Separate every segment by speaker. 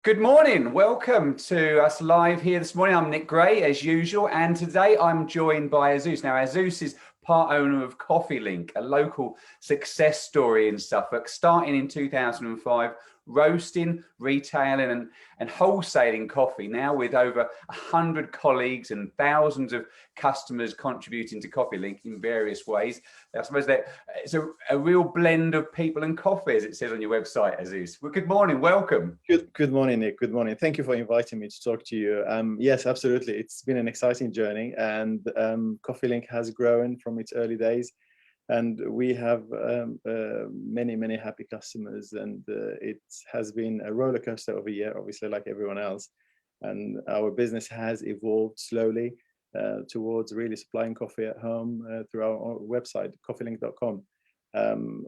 Speaker 1: Good morning. Welcome to us live here this morning. I'm Nick Gray, as usual, and today I'm joined by Azzouz. Now, Azzouz is part owner of Coffeelink, a local success story in Suffolk, starting in 2005, roasting, retailing and wholesaling coffee, now with over 100 colleagues and thousands of customers contributing to Coffeelink in various ways. I suppose that it's a real blend of people and coffee, as it says on your website, Azzouz. Well, good morning. Welcome.
Speaker 2: Good morning, Nick. Good morning. Thank you for inviting me to talk to you. Yes, absolutely. It's been an exciting journey, and Coffeelink has grown from its early days, and we have many happy customers, and it has been a roller coaster of a year, obviously, like everyone else. And our business has evolved slowly towards really supplying coffee at home through our website, coffeelink.com.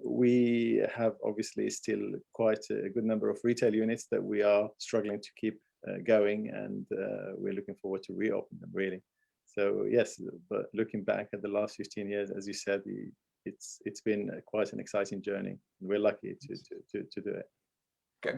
Speaker 2: We have obviously still quite a good number of retail units that we are struggling to keep going, and we're looking forward to reopen them, really. So yes, but looking back at the last 15 years, as you said, it's been quite an exciting journey. We're lucky to do it.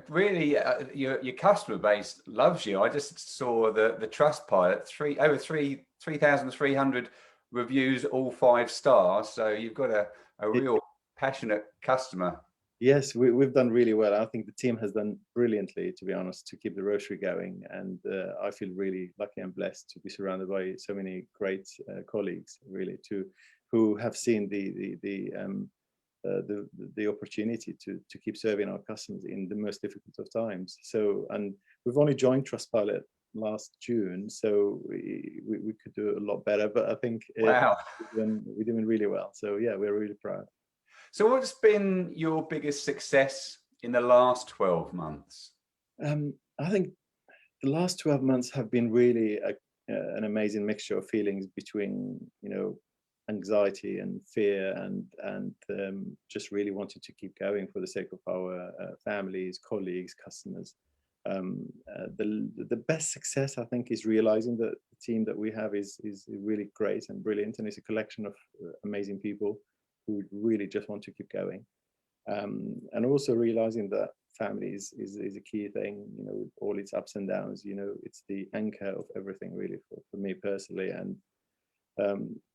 Speaker 1: Really, your customer base loves you. I just saw the Trustpilot, over 3,300 reviews, all 5 stars. So you've got a real passionate customer.
Speaker 2: Yes, we've done really well. I think the team has done brilliantly, to be honest, to keep the roastery going. And I feel really lucky and blessed to be surrounded by so many great colleagues, really, who have seen the opportunity to keep serving our customers in the most difficult of times. So, and we've only joined Trustpilot last June, so we could do a lot better. But I think
Speaker 1: wow,
Speaker 2: we're doing really well. So yeah, we're really proud.
Speaker 1: So what's been your biggest success in the last 12 months?
Speaker 2: I think the last 12 months have been really an amazing mixture of feelings between, anxiety and fear and just really wanting to keep going for the sake of our families, colleagues, customers. The best success, I think, is realizing that the team that we have is really great and brilliant, and it's a collection of amazing people who really just want to keep going. And also realizing that family is a key thing, with all its ups and downs. It's the anchor of everything, really, for me personally. And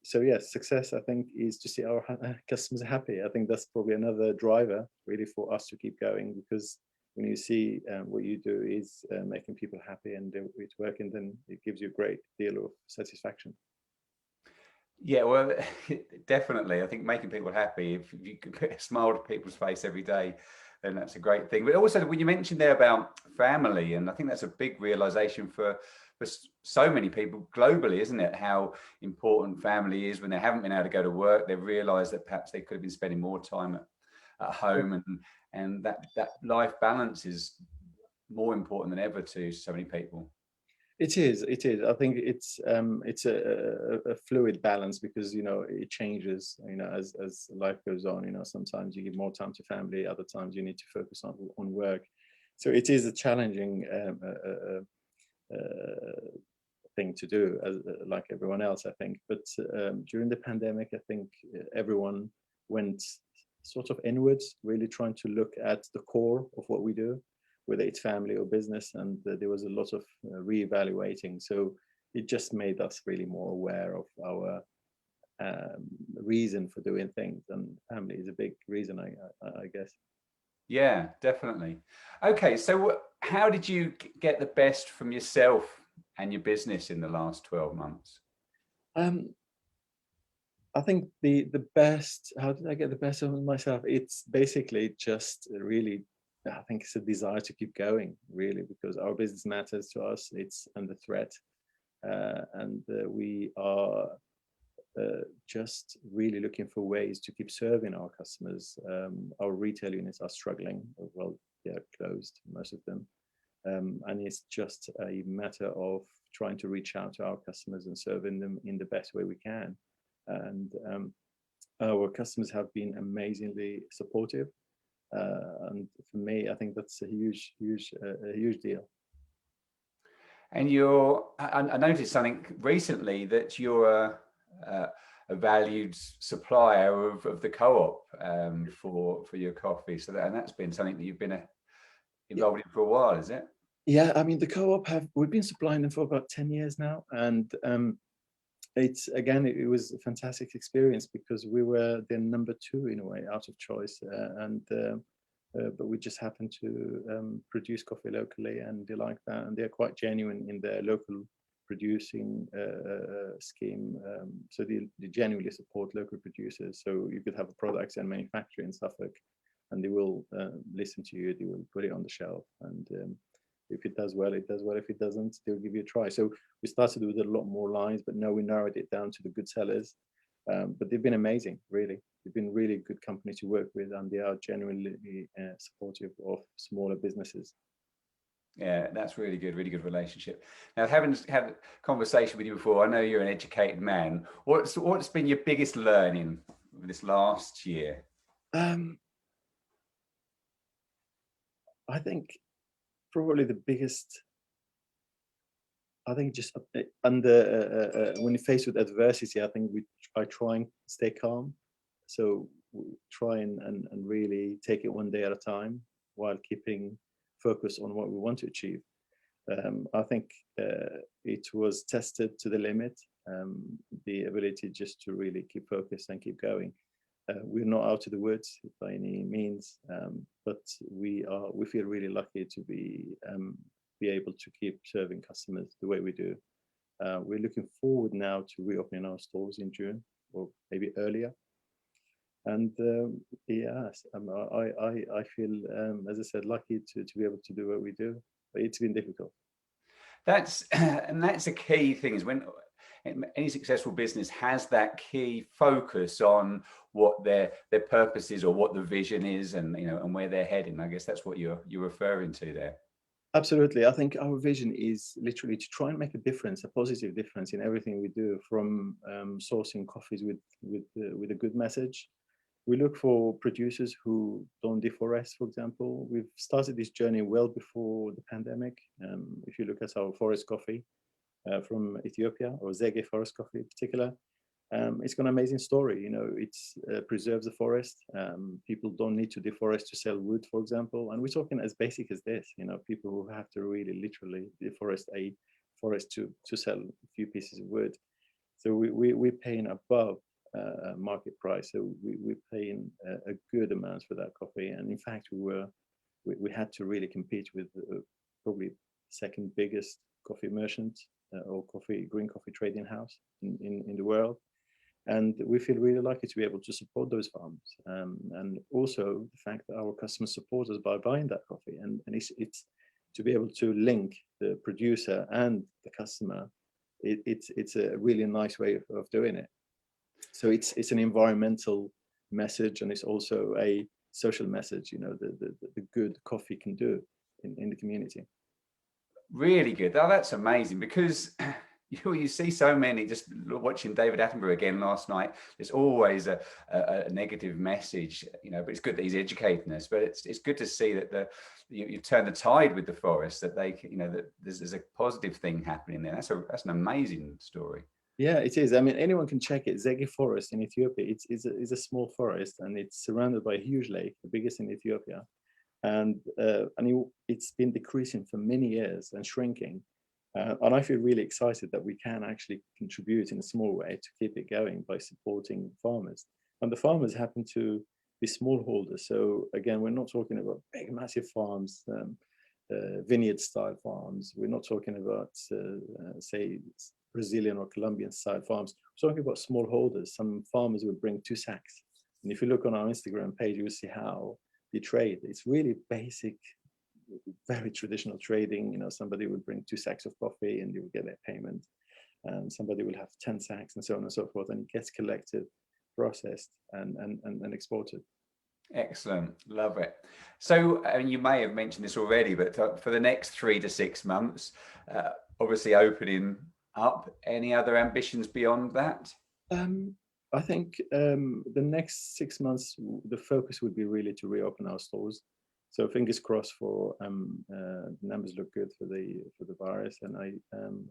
Speaker 2: so yes, success, I think, is to see our customers happy. I think that's probably another driver, really, for us to keep going, because when you see what you do is making people happy and it's working, then it gives you a great deal of satisfaction.
Speaker 1: Yeah, well, definitely. I think making people happy, if you can put a smile to people's face every day, then that's a great thing. But also, when you mentioned there about family, and I think that's a big realization for so many people globally, isn't it? How important family is when they haven't been able to go to work. They've realized that perhaps they could have been spending more time at home, and that life balance is more important than ever to so many people.
Speaker 2: It is. I think it's a fluid balance, because it changes. As life goes on. Sometimes you give more time to family, other times you need to focus on work. So it is a challenging thing to do, like everyone else, I think. But during the pandemic, I think everyone went sort of inwards, really trying to look at the core of what we do, whether it's family or business, and there was a lot of reevaluating. So it just made us really more aware of our reason for doing things, and family is a big reason, I guess.
Speaker 1: Yeah, definitely. Okay, so how did you get the best from yourself and your business in the last 12 months?
Speaker 2: I think the best, how did I get the best of myself? It's basically just really, I think it's a desire to keep going, really, because our business matters to us. It's under threat. And we are just really looking for ways to keep serving our customers. Our retail units are struggling. Well, they're closed, most of them. And it's just a matter of trying to reach out to our customers and serving them in the best way we can. And our customers have been amazingly supportive. And for me, I think that's a huge deal.
Speaker 1: And I noticed something recently, that you're a valued supplier of the co-op for your coffee. So and that's been something that you've been involved in for a while, is it?
Speaker 2: Yeah, I mean, the co-op we've been supplying them for about 10 years now, and it's again, it was a fantastic experience because we were the number two in a way, out of choice, but we just happened to produce coffee locally, and they like that, and they're quite genuine in their local producing scheme. So they genuinely support local producers. So you could have a product and manufacturer in Suffolk, and they will listen to you. They will put it on the shelf, and if it does well, it does well. If it doesn't, they'll give you a try. So we started with a lot more lines, but now we narrowed it down to the good sellers. But they've been amazing, really. They've been really good company to work with, and they are genuinely supportive of smaller businesses.
Speaker 1: Yeah, that's really good relationship. Now, having had a conversation with you before, I know you're an educated man. What's been your biggest learning this last year?
Speaker 2: I think probably the biggest, I think just under when you're faced with adversity, I think I try and stay calm. So try and really take it one day at a time while keeping focus on what we want to achieve. I think it was tested to the limit, the ability just to really keep focused and keep going. We're not out of the woods by any means, but we feel really lucky to be able to keep serving customers the way we do. We're looking forward now to reopening our stores in June or maybe earlier. And yes, I feel, as I said, lucky to be able to do what we do, but it's been difficult.
Speaker 1: That's and that's a key thing is when any successful business has that key focus on what their purpose is or what the vision is, and and where they're heading. I guess that's what you're referring to there.
Speaker 2: Absolutely. I think our vision is literally to try and make a difference, a positive difference in everything we do, from sourcing coffees with a good message. We look for producers who don't deforest, for example. We've started this journey well before the pandemic. If you look at our forest coffee from Ethiopia, or Zege forest coffee in particular, it's got an amazing story. It preserves the forest. People don't need to deforest to sell wood, for example. And we're talking as basic as this. People who have to really literally deforest a forest to sell a few pieces of wood. So we're paying above market price. So we're paying a good amount for that coffee. And in fact, we had to really compete with probably second biggest coffee merchant or green coffee trading house in the world. And we feel really lucky to be able to support those farms, and also the fact that our customers support us by buying that coffee. And it's to be able to link the producer and the customer. It's a really nice way of doing it. So it's an environmental message, and it's also a social message. The good coffee can do in the community.
Speaker 1: Really good. Oh, that's amazing, because you see so many, just watching David Attenborough again last night, there's always a negative message, but it's good that he's educating us. But it's good to see that you turn the tide with the forest, that that there's a positive thing happening there. That's an amazing story.
Speaker 2: Yeah, it is. I mean, anyone can check it. Zege Forest in Ethiopia. It's a small forest, and it's surrounded by a huge lake, the biggest in Ethiopia. And it's been decreasing for many years and shrinking. And I feel really excited that we can actually contribute in a small way to keep it going by supporting farmers. And the farmers happen to be smallholders. So again, we're not talking about big, massive farms, vineyard-style farms. We're not talking about, say, Brazilian or Colombian style farms. We're talking about smallholders. Some farmers would bring 2 sacks. And if you look on our Instagram page, you will see how they trade. It's really basic, very traditional trading. Somebody would bring 2 sacks of coffee and you would get their payment. And somebody will have 10 sacks and so on and so forth. And it gets collected, processed, and exported.
Speaker 1: Excellent. Love it. So, and you may have mentioned this already, but for the next 3 to 6 months, obviously opening up, any other ambitions beyond that?
Speaker 2: I think the next 6 months, the focus would be really to reopen our stores. So fingers crossed for the numbers look good for the virus, and I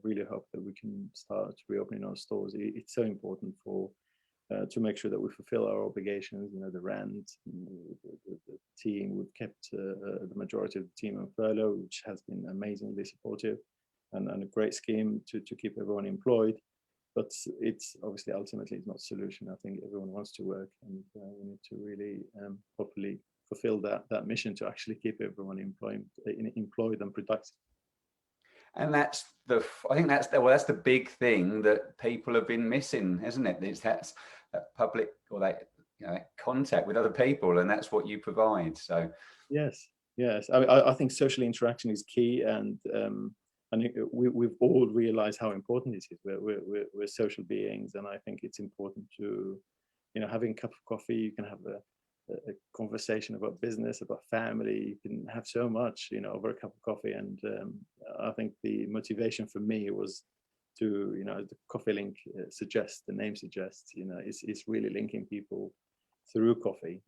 Speaker 2: really hope that we can start reopening our stores. It's so important for to make sure that we fulfill our obligations. The rent, the team. We've kept the majority of the team on furlough, which has been amazingly supportive, and a great scheme to keep everyone employed. But it's obviously ultimately it's not a solution. I think everyone wants to work, and we need to really properly fulfill that mission to actually keep everyone employed and productive.
Speaker 1: And I think that's the big thing that people have been missing, isn't it? That's that public, or that contact with other people, and that's what you provide. So
Speaker 2: yes. I think social interaction is key, and we've all realized how important it is. We're social beings, and I think it's important to, having a cup of coffee, you can have a conversation about business, about family. You can have so much, over a cup of coffee. And I think the motivation for me was to, the Coffeelink the name suggests, it's really linking people through coffee,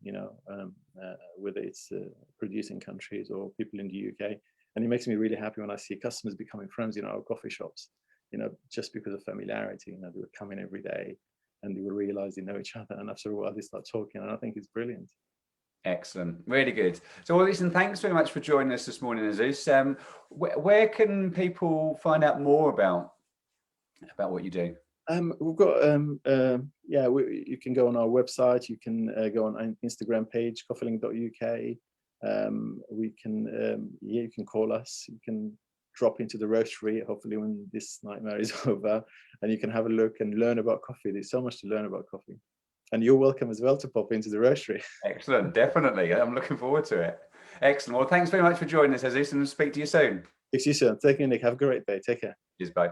Speaker 2: whether it's producing countries or people in the UK. And it makes me really happy when I see customers becoming friends in our coffee shops, just because of familiarity. They would come in every day, and they will realize they know each other, and after a while they start talking, and I think it's brilliant.
Speaker 1: Excellent, really good. So, well, listen, thanks very much for joining us this morning, Azzouz. Where can people find out more about what you do?
Speaker 2: We've got you can go on our website. You can go on our Instagram page, coffeelink.uk. You can call us. You can drop into the roastery, hopefully when this nightmare is over, and you can have a look and learn about coffee. There's so much to learn about coffee, and you're welcome as well to pop into the roastery.
Speaker 1: Excellent, definitely. I'm looking forward to it. Excellent. Well, thanks very much for joining us, Azzouz, and speak to you soon.
Speaker 2: Speak to you soon. Take care, Nick. Have a great day. Take care.
Speaker 1: Cheers, bye.